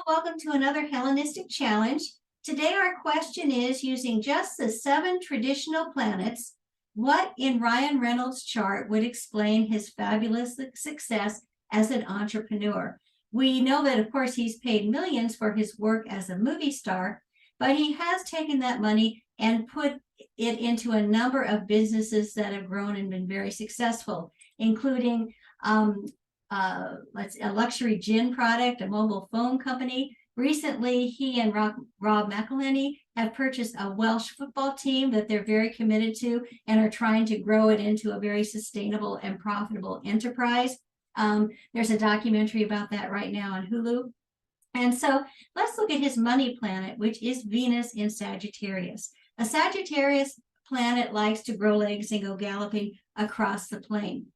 welcome to another Hellenistic challenge. Today our question is, using just the 7 traditional planets, what in Ryan Reynolds' chart would explain his fabulous success as an entrepreneur? We know that, of course, he's paid millions for his work as a movie star, but he has taken that money and put it into a number of businesses that have grown and been very successful, including a luxury gin product, a mobile phone company. Recently, he and Rob McElhenney have purchased a Welsh football team that they're very committed to and are trying to grow it into a very sustainable and profitable enterprise. There's a documentary about that right now on Hulu. And so let's look at his money planet, which is Venus in Sagittarius. A Sagittarius planet likes to grow legs and go galloping across the plane.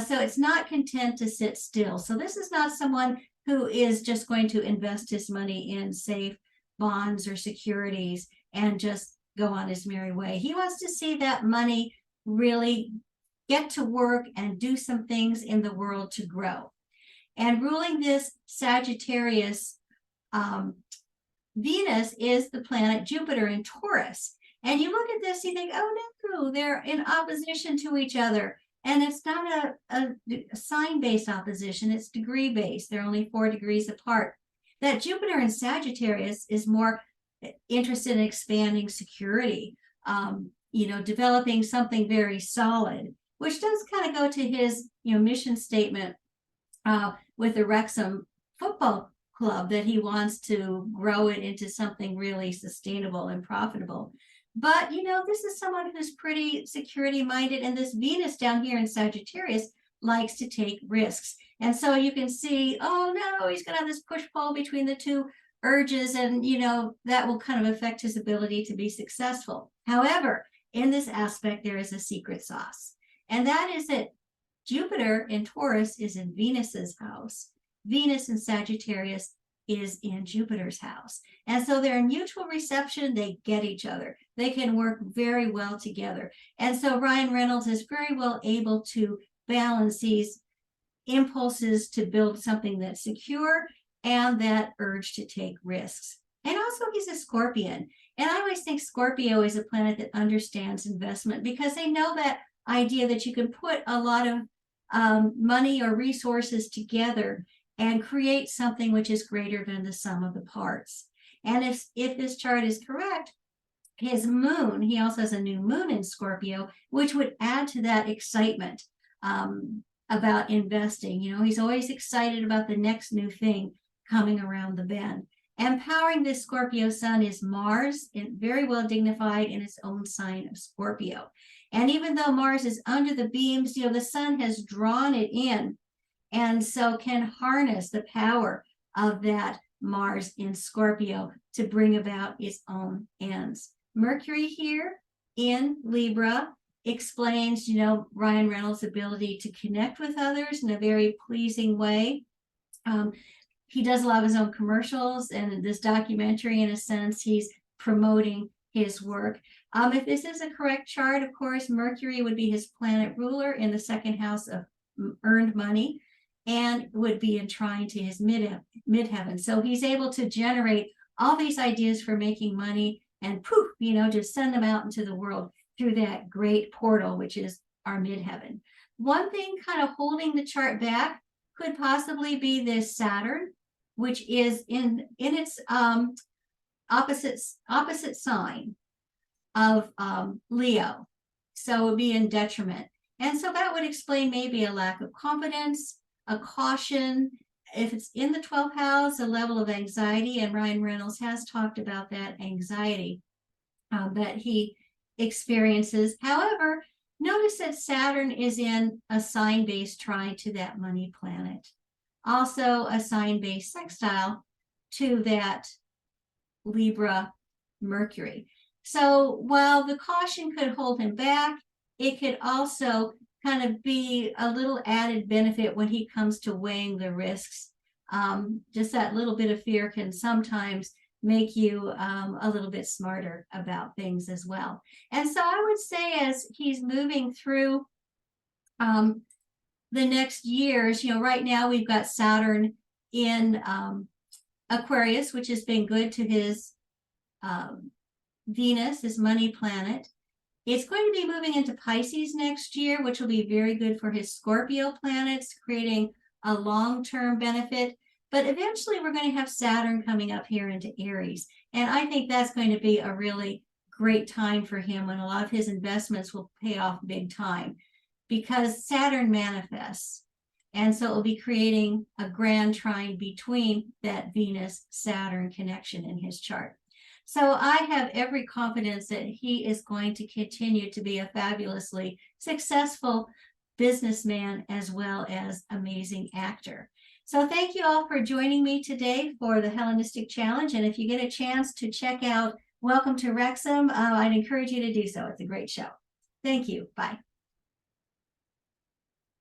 So it's not content to sit still. So this is not someone who is just going to invest his money in safe bonds or securities and just go on his merry way. He wants to see that money really get to work and do some things in the world to grow. And ruling this Sagittarius, Venus is the planet Jupiter in Taurus. And you look at this, you think, oh no, they're in opposition to each other. And it's not a sign-based opposition, it's degree-based. They're only 4 degrees apart. That Jupiter in Sagittarius is more interested in expanding security, developing something very solid, which does kind of go to his, mission statement with the Wrexham football club, that he wants to grow it into something really sustainable and profitable. But, this is someone who's pretty security-minded, and this Venus down here in Sagittarius likes to take risks. And so you can see, oh, no, he's going to have this push-pull between the two urges, and, that will kind of affect his ability to be successful. However, in this aspect, there is a secret sauce, and that is that Jupiter in Taurus is in Venus's house. Venus in Sagittarius is in Jupiter's house. And so they're in mutual reception. They get each other. They can work very well together. And so Ryan Reynolds is very well able to balance these impulses to build something that's secure and that urge to take risks. And also he's a Scorpion. And I always think Scorpio is a planet that understands investment, because they know that idea that you can put a lot of money or resources together and create something which is greater than the sum of the parts. And if this chart is correct, his moon, he also has a new moon in Scorpio, which would add to that excitement about investing. He's always excited about the next new thing coming around the bend. And powering this Scorpio sun is Mars, very well dignified in its own sign of Scorpio. And even though Mars is under the beams, the sun has drawn it in, and so can harness the power of that Mars in Scorpio to bring about its own ends. Mercury here in Libra explains, Ryan Reynolds' ability to connect with others in a very pleasing way. He does a lot of his own commercials, and in this documentary, in a sense, he's promoting his work. If this is a correct chart, of course, Mercury would be his planet ruler in the second house of earned money, and would be enshrined to his midheaven. So he's able to generate all these ideas for making money and poof, just send them out into the world through that great portal, which is our midheaven. One thing kind of holding the chart back could possibly be this Saturn, which is in its opposite sign of Leo. So it would be in detriment. And so that would explain maybe a lack of confidence, a caution. If it's in the 12th house, a level of anxiety, and Ryan Reynolds has talked about that anxiety that he experiences. However, notice that Saturn is in a sign-based trine to that money planet. Also a sign-based sextile to that Libra Mercury. So while the caution could hold him back, it could also kind of be a little added benefit when he comes to weighing the risks. Just that little bit of fear can sometimes make you a little bit smarter about things as well. And so I would say, as he's moving through the next years, right now we've got Saturn in Aquarius, which has been good to his Venus, his money planet. It's going to be moving into Pisces next year, which will be very good for his Scorpio planets, creating a long-term benefit. But eventually we're going to have Saturn coming up here into Aries. And I think that's going to be a really great time for him when a lot of his investments will pay off big time, because Saturn manifests. And so it will be creating a grand trine between that Venus-Saturn connection in his chart. So I have every confidence that he is going to continue to be a fabulously successful businessman as well as amazing actor. So thank you all for joining me today for the Hellenistic Challenge. And if you get a chance to check out Welcome to Wrexham, I'd encourage you to do so. It's a great show. Thank you. Bye.